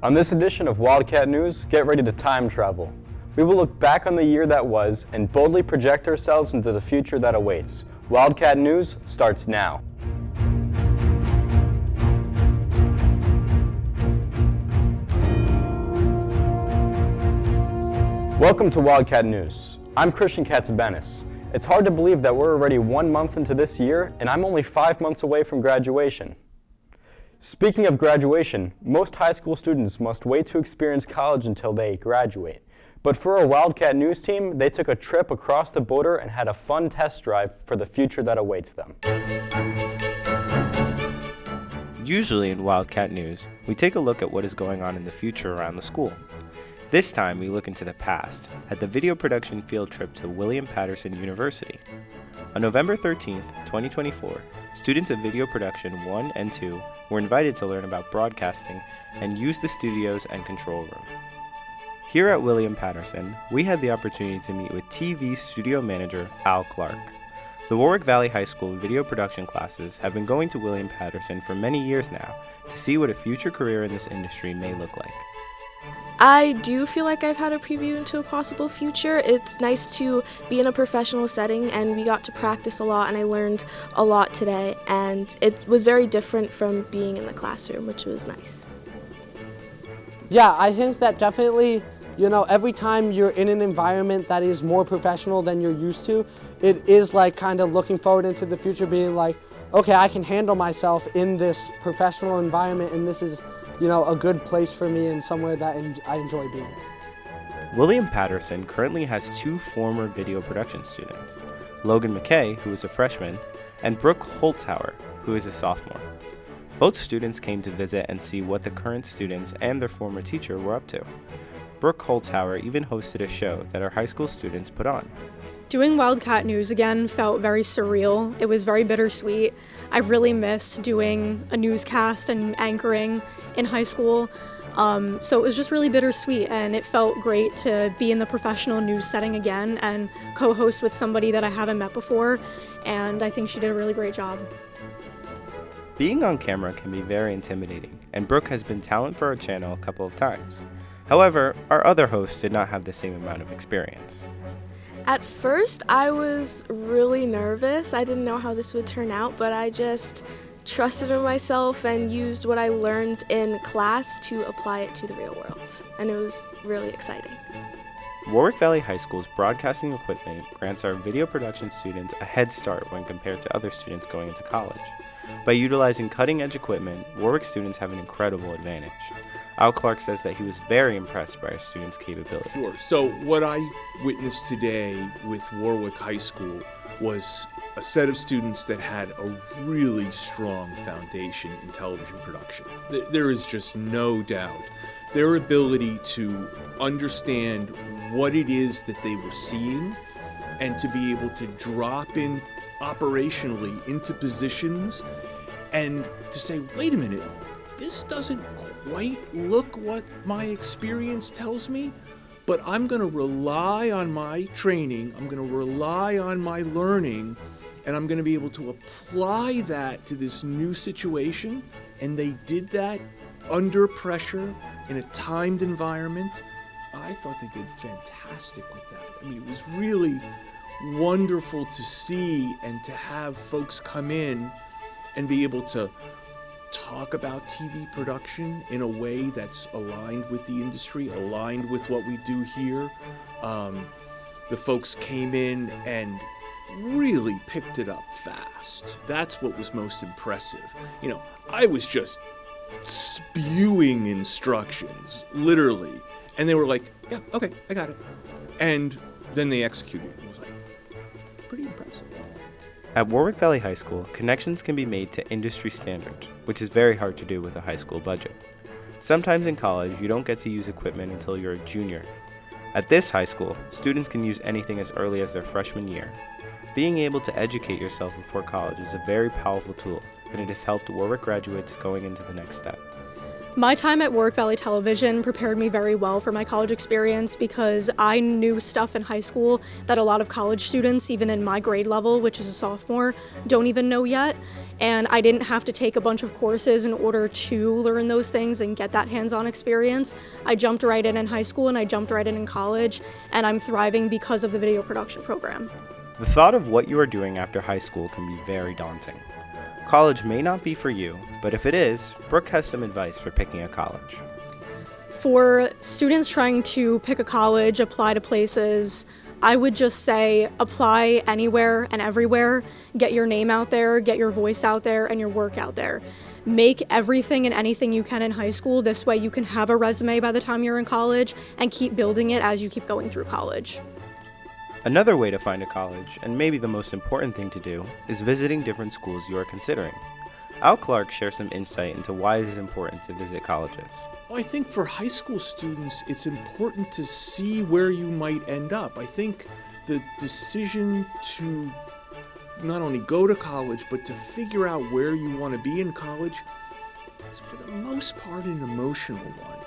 On this edition of Wildcat News, get ready to time travel. We will look back on the year that was and boldly project ourselves into the future that awaits. Wildcat News starts now. Welcome to Wildcat News. I'm Christian Katzabanis. It's hard to believe that we're already 1 month into this year, and I'm only 5 months away from graduation. Speaking of graduation, most high school students must wait to experience college until they graduate. But for our Wildcat News team, they took a trip across the border and had a fun test drive for the future that awaits them. Usually in Wildcat News, we take a look at what is going on in the future around the school. This time we look into the past at the video production field trip to William Patterson University. On November 13, 2024, students of Video Production 1 and 2 were invited to learn about broadcasting and use the studios and control room. Here at William Patterson, we had the opportunity to meet with TV studio manager Al Clark. The Warwick Valley High School video production classes have been going to William Patterson for many years now to see what a future career in this industry may look like. I do feel like I've had a preview into a possible future. It's nice to be in a professional setting, and we got to practice a lot, and I learned a lot today, and it was very different from being in the classroom, which was nice. Yeah, I think that definitely, every time you're in an environment that is more professional than you're used to, it is like kind of looking forward into the future, being like, okay, I can handle myself in this professional environment, and this is a good place for me and somewhere that I enjoy being. William Patterson currently has 2 former video production students, Logan McKay, who is a freshman, and Brooke Holtzhauer, who is a sophomore. Both students came to visit and see what the current students and their former teacher were up to. Brooke Holtzhauer even hosted a show that our high school students put on. Doing Wildcat News again felt very surreal. It was very bittersweet. I really missed doing a newscast and anchoring in high school. So it was just really bittersweet, and it felt great to be in the professional news setting again and co-host with somebody that I haven't met before, and I think she did a really great job. Being on camera can be very intimidating, and Brooke has been talent for our channel a couple of times. However, our other hosts did not have the same amount of experience. At first, I was really nervous. I didn't know how this would turn out, but I just trusted in myself and used what I learned in class to apply it to the real world, and it was really exciting. Warwick Valley High School's broadcasting equipment grants our video production students a head start when compared to other students going into college. By utilizing cutting-edge equipment, Warwick students have an incredible advantage. Al Clark says that he was very impressed by our students' capability. Sure. So what I witnessed today with Warwick High School was a set of students that had a really strong foundation in television production. There is just no doubt. Their ability to understand what it is that they were seeing and to be able to drop in operationally into positions and to say, wait a minute, this doesn't quite look what my experience tells me, but I'm going to rely on my training, I'm going to rely on my learning, and I'm going to be able to apply that to this new situation. And they did that under pressure in a timed environment. I thought they did fantastic with that. I mean, it was really wonderful to see and to have folks come in and be able to talk about TV production in a way that's aligned with the industry, aligned with what we do here. The folks came in and really picked it up fast. That's what was most impressive. I was just spewing instructions, literally, and they were like, yeah, okay, I got it. And then they executed. It was like, pretty impressive. At Warwick Valley High School, connections can be made to industry standards, which is very hard to do with a high school budget. Sometimes in college, you don't get to use equipment until you're a junior. At this high school, students can use anything as early as their freshman year. Being able to educate yourself before college is a very powerful tool, and it has helped Warwick graduates going into the next step. My time at Warwick Valley Television prepared me very well for my college experience because I knew stuff in high school that a lot of college students, even in my grade level, which is a sophomore, don't even know yet. And I didn't have to take a bunch of courses in order to learn those things and get that hands-on experience. I jumped right in high school and I jumped right in college, and I'm thriving because of the video production program. The thought of what you are doing after high school can be very daunting. College may not be for you, but if it is, Brooke has some advice for picking a college. For students trying to pick a college, apply to places, I would just say apply anywhere and everywhere. Get your name out there, get your voice out there, and your work out there. Make everything and anything you can in high school. This way you can have a resume by the time you're in college and keep building it as you keep going through college. Another way to find a college, and maybe the most important thing to do, is visiting different schools you are considering. Al Clark shares some insight into why it is important to visit colleges. Well, I think for high school students, it's important to see where you might end up. I think the decision to not only go to college, but to figure out where you want to be in college is for the most part an emotional one.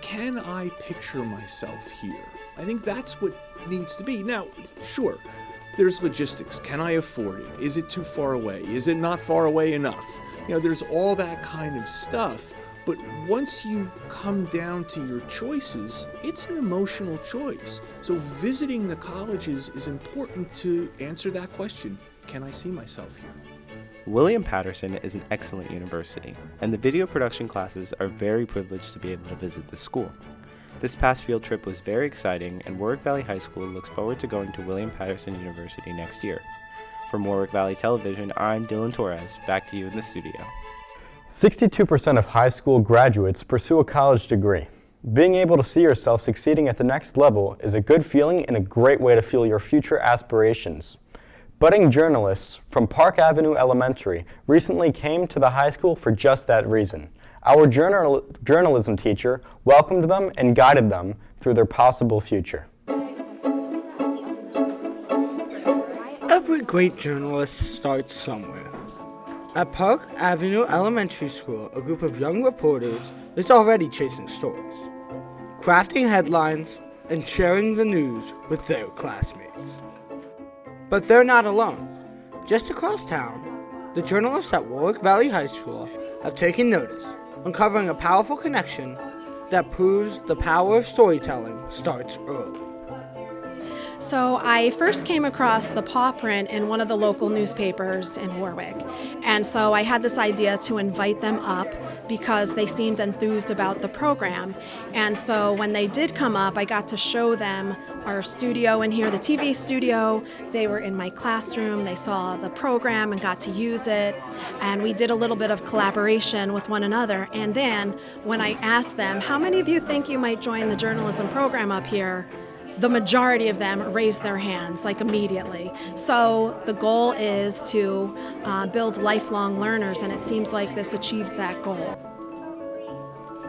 Can I picture myself here? I think that's what needs to be. Now, sure, there's logistics. Can I afford it? Is it too far away? Is it not far away enough? There's all that kind of stuff. But once you come down to your choices, it's an emotional choice. So visiting the colleges is important to answer that question. Can I see myself here? William Patterson is an excellent university, and the video production classes are very privileged to be able to visit the school. This past field trip was very exciting, and Warwick Valley High School looks forward to going to William Patterson University next year. From Warwick Valley Television, I'm Dylan Torres. Back to you in the studio. 62% of high school graduates pursue a college degree. Being able to see yourself succeeding at the next level is a good feeling and a great way to fuel your future aspirations. Budding journalists from Park Avenue Elementary recently came to the high school for just that reason. Our journalism teacher welcomed them and guided them through their possible future. Every great journalist starts somewhere. At Park Avenue Elementary School, a group of young reporters is already chasing stories, crafting headlines, and sharing the news with their classmates. But they're not alone. Just across town, the journalists at Warwick Valley High School have taken notice, uncovering a powerful connection that proves the power of storytelling starts early. So I first came across the paw print in one of the local newspapers in Warwick. And so I had this idea to invite them up because they seemed enthused about the program. And so when they did come up, I got to show them our studio in here, the TV studio. They were in my classroom. They saw the program and got to use it. And we did a little bit of collaboration with one another. And then when I asked them, how many of you think you might join the journalism program up here? The majority of them raised their hands, like immediately. So the goal is to build lifelong learners, and it seems like this achieves that goal.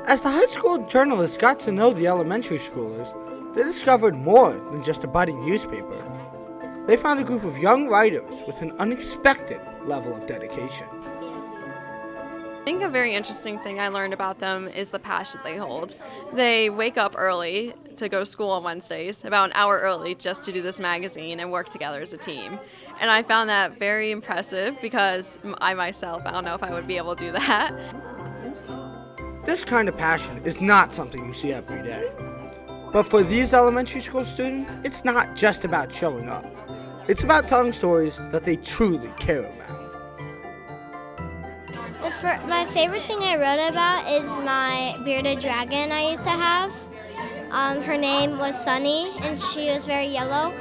As the high school journalists got to know the elementary schoolers, they discovered more than just a budding newspaper. They found a group of young writers with an unexpected level of dedication. I think a very interesting thing I learned about them is the passion they hold. They wake up early to go to school on Wednesdays, about an hour early, just to do this magazine and work together as a team. And I found that very impressive because I myself, I don't know if I would be able to do that. This kind of passion is not something you see every day. But for these elementary school students, it's not just about showing up. It's about telling stories that they truly care about. My favorite thing I wrote about is my bearded dragon I used to have. Her name was Sunny, and she was very yellow.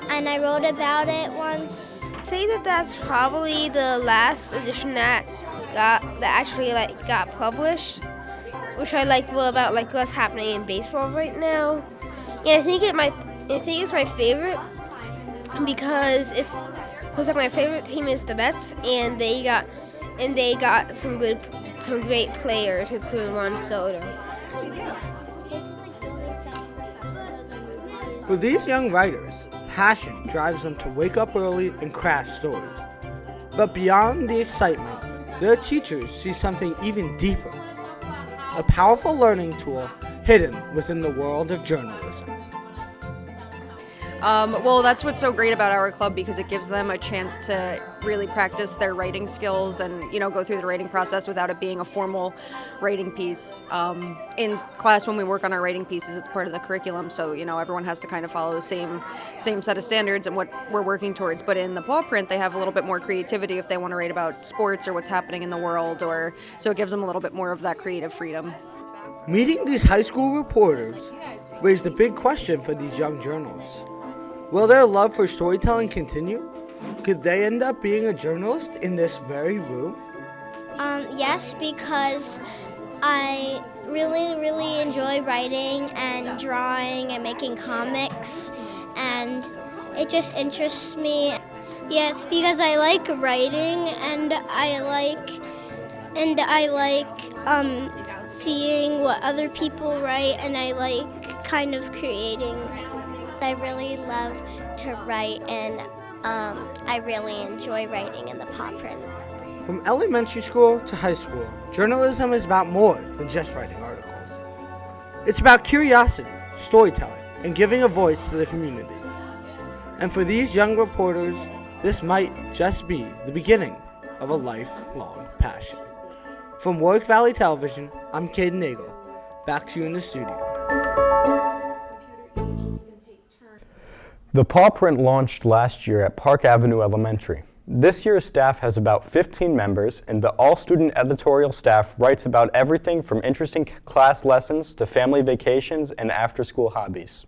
And I wrote about it once. I'd say that that's probably the last edition that actually got published, which I like about what's happening in baseball right now. And I think it's my favorite because my favorite team is the Mets, and they got some great players, including Juan Soto. For these young writers, passion drives them to wake up early and craft stories. But beyond the excitement, their teachers see something even deeper. a powerful learning tool hidden within the world of journalism. Well, that's what's so great about our club, because it gives them a chance to really practice their writing skills and, go through the writing process without it being a formal writing piece. In class, when we work on our writing pieces, it's part of the curriculum, so, everyone has to kind of follow the same set of standards and what we're working towards. But in the paw print, they have a little bit more creativity if they want to write about sports or what's happening in the world, so it gives them a little bit more of that creative freedom. Meeting these high school reporters raised a big question for these young journalists. Will their love for storytelling continue? Could they end up being a journalist in this very room? Yes, because I really enjoy writing and drawing and making comics, and it just interests me. Yes, because I like writing and I like seeing what other people write, and I like kind of creating. I really love to write, and I really enjoy writing in the paw print. From elementary school to high school, journalism is about more than just writing articles. It's about curiosity, storytelling, and giving a voice to the community. And for these young reporters, this might just be the beginning of a lifelong passion. From Warwick Valley Television, I'm Caden Nagel. Back to you in the studio. The paw print launched last year at Park Avenue Elementary. This year's staff has about 15 members, and the all-student editorial staff writes about everything from interesting class lessons to family vacations and after-school hobbies.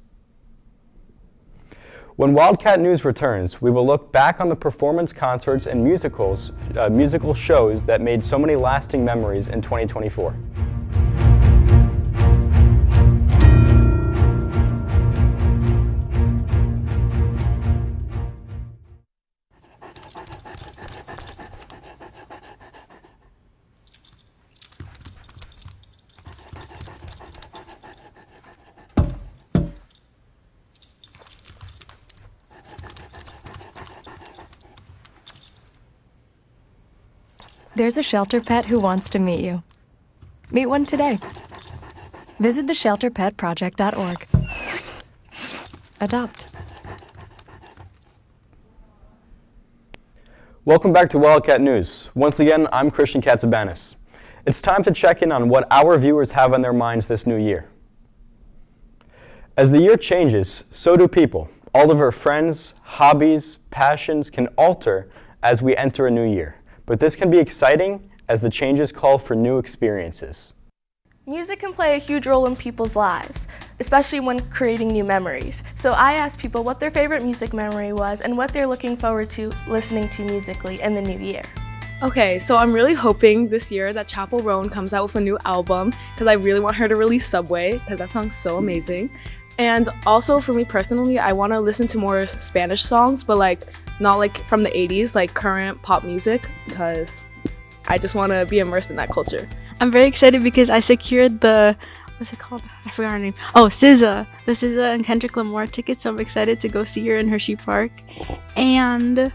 When Wildcat News returns, we will look back on the performance concerts and musical shows that made so many lasting memories in 2024. There's a shelter pet who wants to meet you. Meet one today. Visit theshelterpetproject.org. Adopt. Welcome back to Wildcat News. Once again, I'm Christian Katzabanis. It's time to check in on what our viewers have on their minds this new year. As the year changes, so do people. All of our friends, hobbies, passions can alter as we enter a new year. But this can be exciting as the changes call for new experiences. Music can play a huge role in people's lives, especially when creating new memories. So I asked people what their favorite music memory was and what they're looking forward to listening to musically in the new year. Okay, so I'm really hoping this year that Chappell Roan comes out with a new album, because I really want her to release Subway, because that song's so amazing. And also for me personally, I want to listen to more Spanish songs, but not from the 80s, current pop music, because I just want to be immersed in that culture. I'm very excited because I secured what's it called? I forgot her name. Oh, SZA. The SZA and Kendrick Lamar tickets, so I'm excited to go see her in Hershey Park. And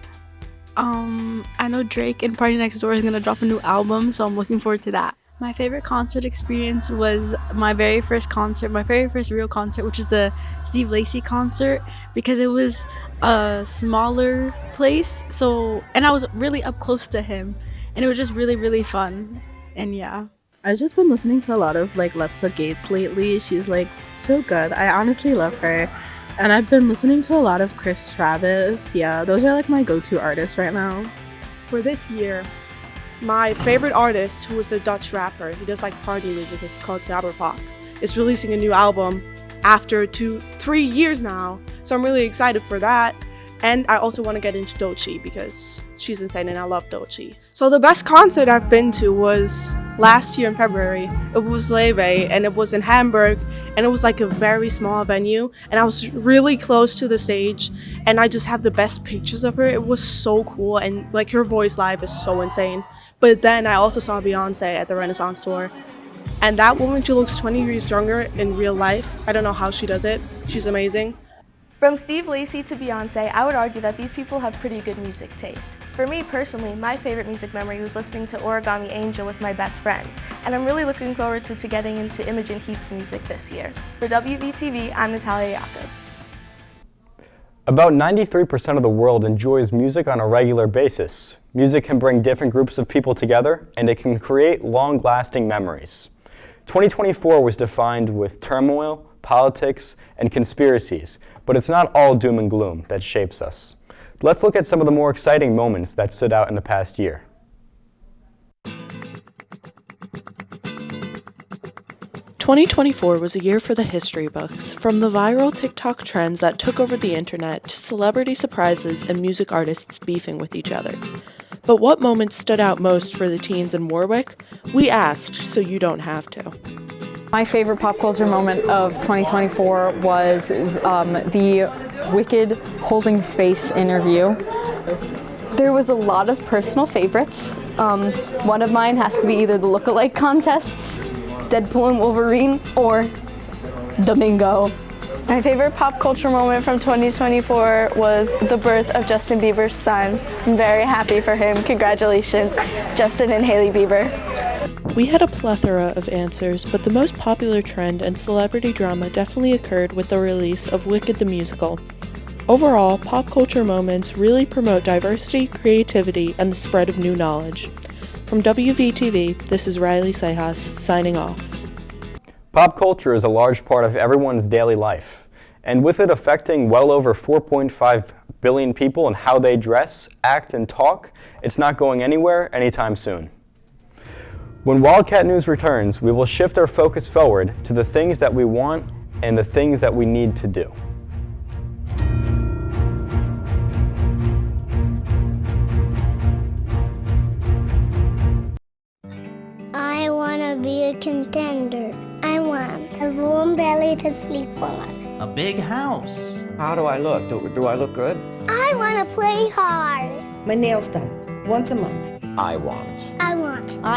I know Drake and Party Next Door is going to drop a new album, so I'm looking forward to that. My favorite concert experience was my very first real concert, which is the Steve Lacy concert, because it was a smaller place, and I was really up close to him, and it was just really, really fun, and yeah. I've just been listening to a lot of Letsa Gates lately. She's so good. I honestly love her. And I've been listening to a lot of Chris Travis. Yeah, those are my go-to artists right now. For this year, my favorite artist, who is a Dutch rapper, he does party music, it's called Gabberpop, is releasing a new album after 2-3 years now, so I'm really excited for that. And I also want to get into Doechii because she's insane and I love Doechii. So the best concert I've been to was last year in February. It was Leve, and it was in Hamburg, and it was a very small venue, and I was really close to the stage, and I just have the best pictures of her. It was so cool, and her voice live is so insane. But then I also saw Beyonce at the Renaissance tour, and that woman, she looks 20 years younger in real life. I don't know how she does it. She's amazing. From Steve Lacy to Beyonce, I would argue that these people have pretty good music taste. For me personally, my favorite music memory was listening to Origami Angel with my best friend, and I'm really looking forward to getting into Imogen Heap's music this year. For WVTV, I'm Natalia Jakob. About 93% of the world enjoys music on a regular basis. Music can bring different groups of people together, and it can create long-lasting memories. 2024 was defined with turmoil, politics, and conspiracies, but it's not all doom and gloom that shapes us. Let's look at some of the more exciting moments that stood out in the past year. 2024 was a year for the history books, from the viral TikTok trends that took over the internet to celebrity surprises and music artists beefing with each other. But what moments stood out most for the teens in Warwick? We asked, so you don't have to. My favorite pop culture moment of 2024 was the Wicked Holding Space interview. There was a lot of personal favorites. One of mine has to be either the look-alike contests, Deadpool and Wolverine, or Domingo. My favorite pop culture moment from 2024 was the birth of Justin Bieber's son. I'm very happy for him. Congratulations, Justin and Hailey Bieber. We had a plethora of answers, but the most popular trend and celebrity drama definitely occurred with the release of Wicked the Musical. Overall, pop culture moments really promote diversity, creativity, and the spread of new knowledge. From WVTV, this is Riley Sejas signing off. Pop culture is a large part of everyone's daily life, and with it affecting well over 4.5 billion people and how they dress, act, and talk, it's not going anywhere anytime soon. When Wildcat News returns, we will shift our focus forward to the things that we want and the things that we need to do. I want to be a contender. I want a warm belly to sleep on. A big house. How do I look? Do I look good? I want to play hard. My nails done once a month. I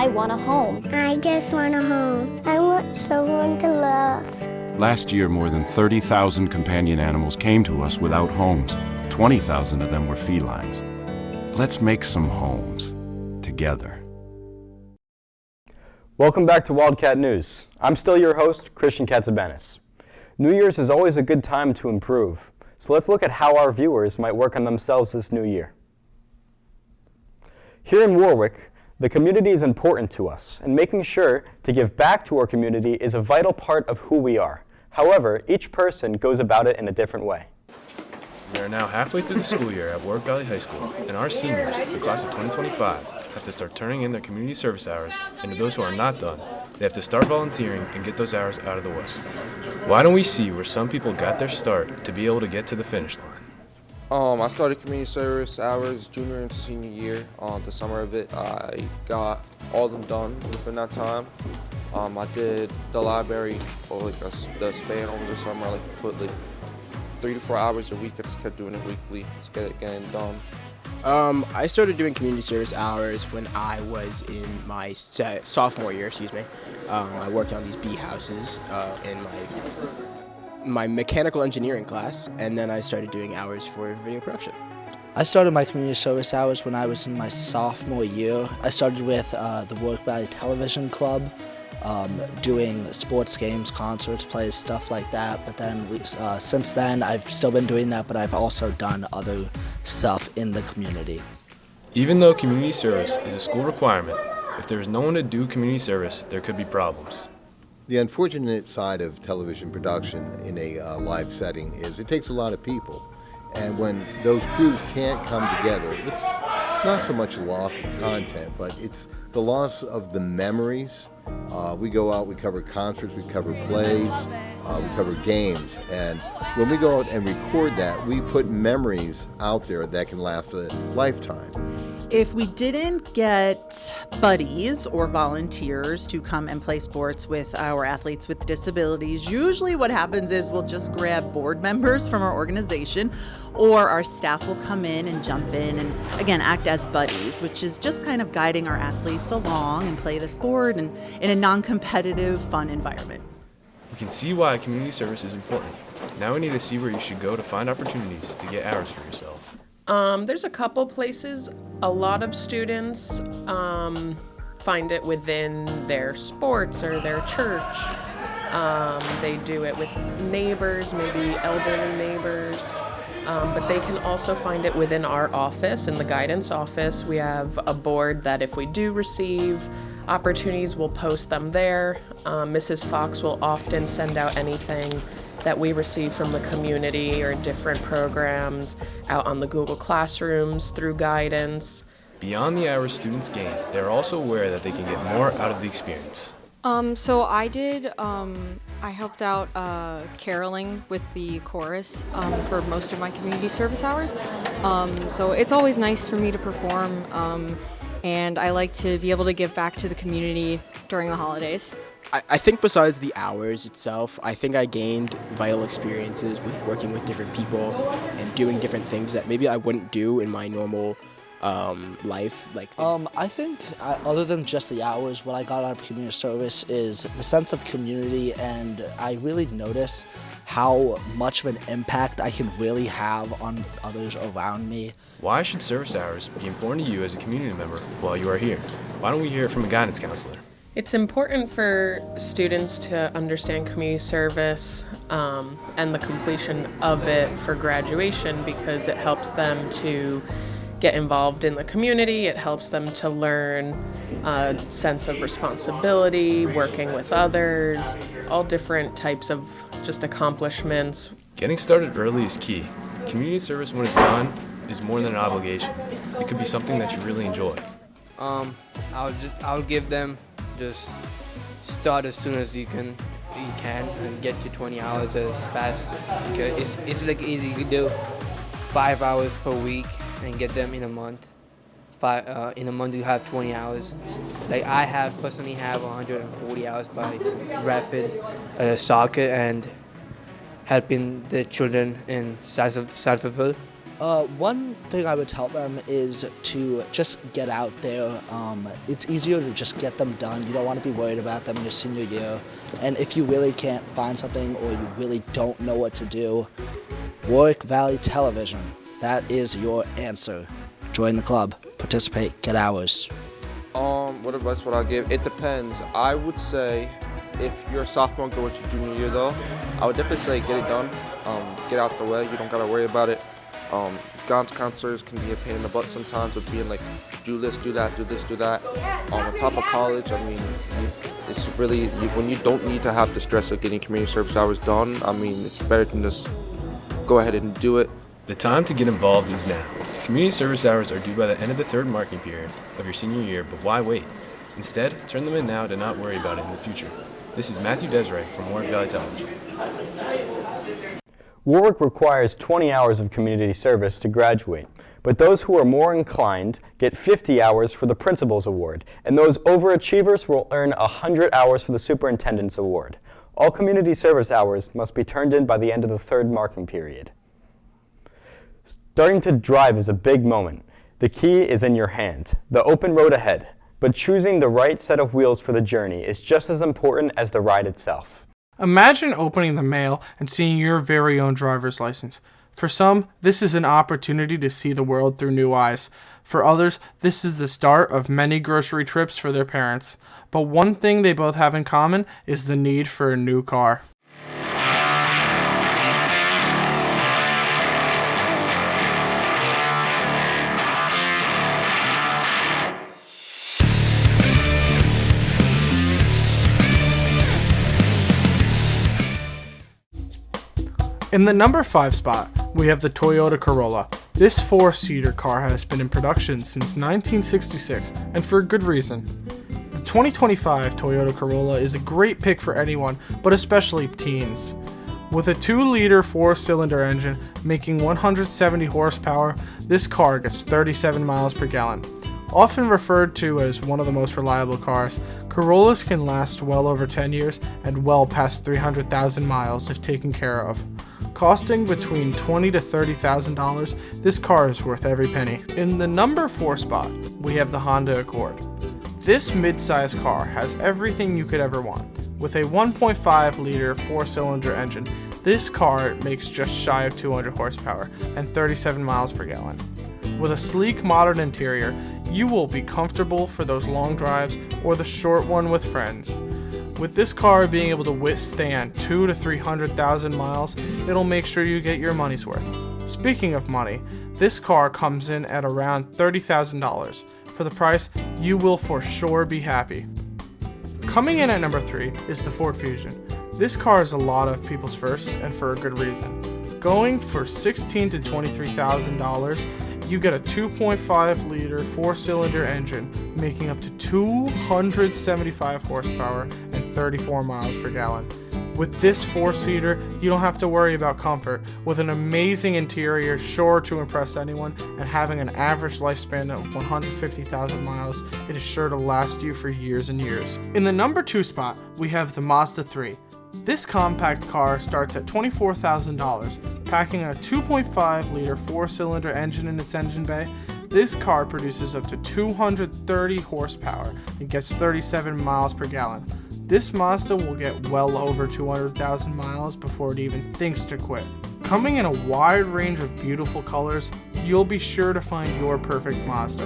want a home. I just want a home. I want someone to love. Last year, more than 30,000 companion animals came to us without homes. 20,000 of them were felines. Let's make some homes together. Welcome back to Wildcat News. I'm still your host, Christian Katzabanis. New Year's is always a good time to improve, so let's look at how our viewers might work on themselves this new year. Here in Warwick, the community is important to us, and making sure to give back to our community is a vital part of who we are. However, each person goes about it in a different way. We are now halfway through the school year at Warwick Valley High School, and our seniors, the class of 2025, have to start turning in their community service hours, and to those who are not done, they have to start volunteering and get those hours out of the way. Why don't we see where some people got their start to be able to get to the finish line? I started community service hours junior into senior year. The summer of it, I got all of them done within that time. I did the library for like the span over the summer. I put 3 to 4 hours a week. I just kept doing it weekly. Just getting done. I started doing community service hours when I was in my sophomore year. I worked on these bee houses in my mechanical engineering class, and then I started doing hours for video production. I started my community service hours when I was in my sophomore year. I started with the Warwick Valley Television Club, doing sports games, concerts, plays, stuff like that. But then since then, I've still been doing that, but I've also done other stuff in the community. Even though community service is a school requirement, if there is no one to do community service, there could be problems. The unfortunate side of television production in a live setting is it takes a lot of people. And when those crews can't come together, it's not so much loss of content, but it's the loss of the memories. We go out, we cover concerts, we cover plays, we cover games. And when we go out and record that, we put memories out there that can last a lifetime. If we didn't get buddies or volunteers to come and play sports with our athletes with disabilities, usually what happens is we'll just grab board members from our organization, or our staff will come in and jump in and, again, act as buddies, which is just kind of guiding our athletes along and play the sport and in a non-competitive, fun environment. We can see why community service is important. Now we need to see where you should go to find opportunities to get hours for yourself. There's a couple places. A lot of students find it within their sports or their church. They do it with neighbors, maybe elderly neighbors. But they can also find it within our office, in the guidance office. We have a board that if we do receive opportunities, we'll post them there. Mrs. Fox will often send out anything that we receive from the community or different programs out on the Google Classrooms through guidance. Beyond the hours students gain, they're also aware that they can get more out of the experience. So I helped out caroling with the chorus for most of my community service hours. So it's always nice for me to perform, and I like to be able to give back to the community during the holidays. I think besides the hours itself, I think I gained vital experiences with working with different people and doing different things that maybe I wouldn't do in my normal life. I think other than just the hours, what I got out of community service is the sense of community, and I really notice how much of an impact I can really have on others around me. Why should service hours be important to you as a community member while you are here? Why don't we hear it from a guidance counselor? It's important for students to understand community service and the completion of it for graduation, because it helps them to get involved in the community. It helps them to learn a sense of responsibility, working with others, all different types of just accomplishments. Getting started early is key. Community service, when it's done, is more than an obligation. It could be something that you really enjoy. I'll give them just start as soon as you can and get to 20 hours as fast. It's like easy to do 5 hours per week and get them in a month. In a month you have 20 hours. Like I personally have 140 hours by rapid soccer and helping the children in Southville. One thing I would tell them is to just get out there. It's easier to just get them done. You don't want to be worried about them your senior year. And if you really can't find something or you really don't know what to do, Warwick Valley Television, that is your answer. Join the club, participate, get hours. What advice would I give? It depends. I would say if you're a sophomore going to junior year though, I would definitely say get it done. Get out the way. You don't gotta worry about it. Guidance counselors can be a pain in the butt sometimes with being like, do this, do that, do this, do that. On top of college, I mean, it's really, when you don't need to have the stress of getting community service hours done, I mean, it's better than just go ahead and do it. The time to get involved is now. Community service hours are due by the end of the third marking period of your senior year, but why wait? Instead, turn them in now to not worry about it in the future. This is Matthew Desiree from Warwick Valley Television. Warwick requires 20 hours of community service to graduate, but those who are more inclined get 50 hours for the Principal's Award, and those overachievers will earn 100 hours for the Superintendent's Award. All community service hours must be turned in by the end of the third marking period. Starting to drive is a big moment. The key is in your hand, the open road ahead, but choosing the right set of wheels for the journey is just as important as the ride itself. Imagine opening the mail and seeing your very own driver's license. For some, this is an opportunity to see the world through new eyes. For others, this is the start of many grocery trips for their parents. But one thing they both have in common is the need for a new car. In the number 5 spot, we have the Toyota Corolla. This 4-seater car has been in production since 1966, and for a good reason. The 2025 Toyota Corolla is a great pick for anyone, but especially teens. With a 2-liter 4-cylinder engine making 170 horsepower, this car gets 37 miles per gallon. Often referred to as one of the most reliable cars, Corollas can last well over 10 years and well past 300,000 miles if taken care of. Costing between $20,000 to $30,000, this car is worth every penny. In the number 4 spot, we have the Honda Accord. This mid-size car has everything you could ever want. With a 1.5-liter 4-cylinder engine, This car makes just shy of 200 horsepower and 37 miles per gallon. With a sleek, modern interior, you will be comfortable for those long drives or the short one with friends. With this car being able to withstand 200,000 to 300,000 miles, it'll make sure you get your money's worth. Speaking of money, this car comes in at around $30,000. For the price, you will for sure be happy. Coming in at number 3 is the Ford Fusion. This car is a lot of people's firsts, and for a good reason. Going for $16,000 to $23,000, you get a 2.5 liter 4-cylinder engine making up to 275 horsepower and 34 miles per gallon. With this 4-seater, you don't have to worry about comfort. With an amazing interior sure to impress anyone and having an average lifespan of 150,000 miles, it is sure to last you for years and years. In the number 2 spot, we have the Mazda 3. This compact car starts at $24,000, packing a 2.5 liter 4-cylinder engine in its engine bay. This car produces up to 230 horsepower and gets 37 miles per gallon. This Mazda will get well over 200,000 miles before it even thinks to quit. Coming in a wide range of beautiful colors, you'll be sure to find your perfect Mazda.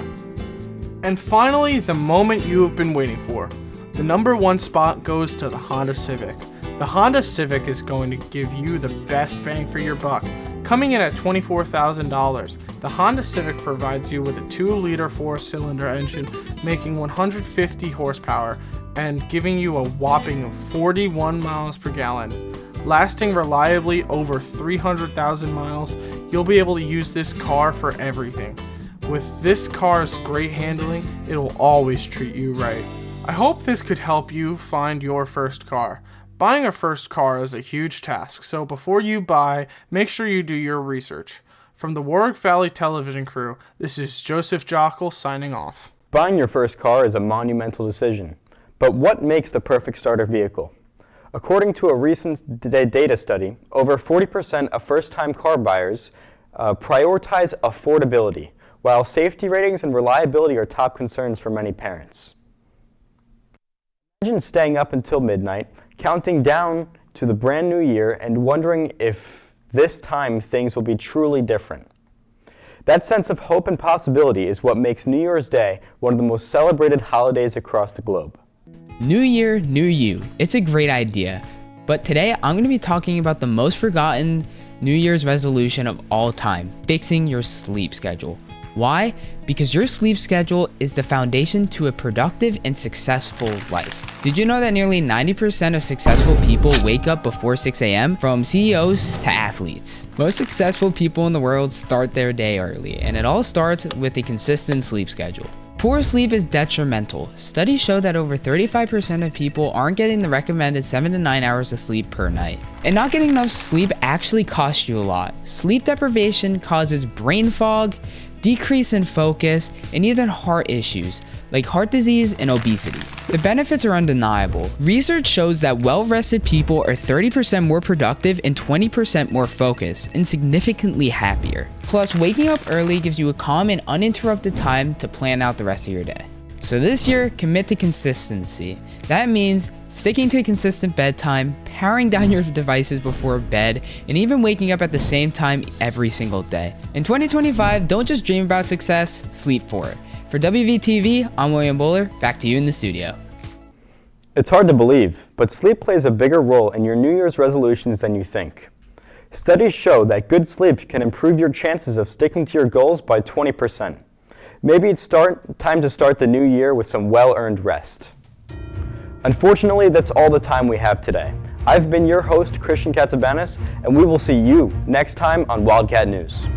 And finally, the moment you have been waiting for. The number 1 spot goes to the Honda Civic. The Honda Civic is going to give you the best bang for your buck. Coming in at $24,000, the Honda Civic provides you with a 2-liter 4-cylinder engine making 150 horsepower and giving you a whopping 41 miles per gallon. Lasting reliably over 300,000 miles, you'll be able to use this car for everything. With this car's great handling, it'll always treat you right. I hope this could help you find your first car. Buying a first car is a huge task, so before you buy, make sure you do your research. From the Warwick Valley Television crew, this is Joseph Jockle signing off. Buying your first car is a monumental decision. But what makes the perfect starter vehicle? According to a recent data study, over 40% of first-time car buyers prioritize affordability, while safety ratings and reliability are top concerns for many parents. Imagine staying up until midnight, counting down to the brand new year and wondering if this time things will be truly different. That sense of hope and possibility is what makes New Year's Day one of the most celebrated holidays across the globe. New Year, New You. It's a great idea. But today I'm going to be talking about the most forgotten New Year's resolution of all time, fixing your sleep schedule. Why? Because your sleep schedule is the foundation to a productive and successful life. Did you know that nearly 90% of successful people wake up before 6 a.m., from CEOs to athletes? Most successful people in the world start their day early, and it all starts with a consistent sleep schedule. Poor sleep is detrimental. Studies show that over 35% of people aren't getting the recommended 7 to 9 hours of sleep per night. And not getting enough sleep actually costs you a lot. Sleep deprivation causes brain fog, decrease in focus, and even heart issues like heart disease and obesity. The benefits are undeniable. Research shows that well-rested people are 30% more productive and 20% more focused and significantly happier. Plus, waking up early gives you a calm and uninterrupted time to plan out the rest of your day. So this year, commit to consistency. That means sticking to a consistent bedtime, powering down your devices before bed, and even waking up at the same time every single day. In 2025, don't just dream about success, sleep for it. For WVTV, I'm William Bowler. Back to you in the studio. It's hard to believe, but sleep plays a bigger role in your New Year's resolutions than you think. Studies show that good sleep can improve your chances of sticking to your goals by 20%. Maybe it's time to start the new year with some well-earned rest. Unfortunately, that's all the time we have today. I've been your host, Christian Katsabanis, and we will see you next time on Wildcat News.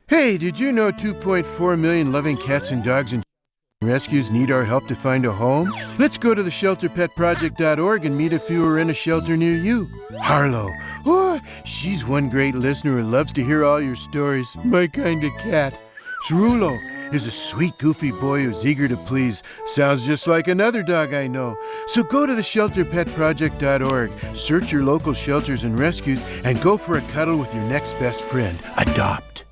Hey, did you know 2.4 million loving cats and dogs and rescues need our help to find a home? Let's go to theshelterpetproject.org and meet a few who are in a shelter near you. Harlow, oh, she's one great listener who loves to hear all your stories. My kind of cat. Cerulo is a sweet, goofy boy who's eager to please. Sounds just like another dog I know. So go to theshelterpetproject.org, search your local shelters and rescues, and go for a cuddle with your next best friend. Adopt.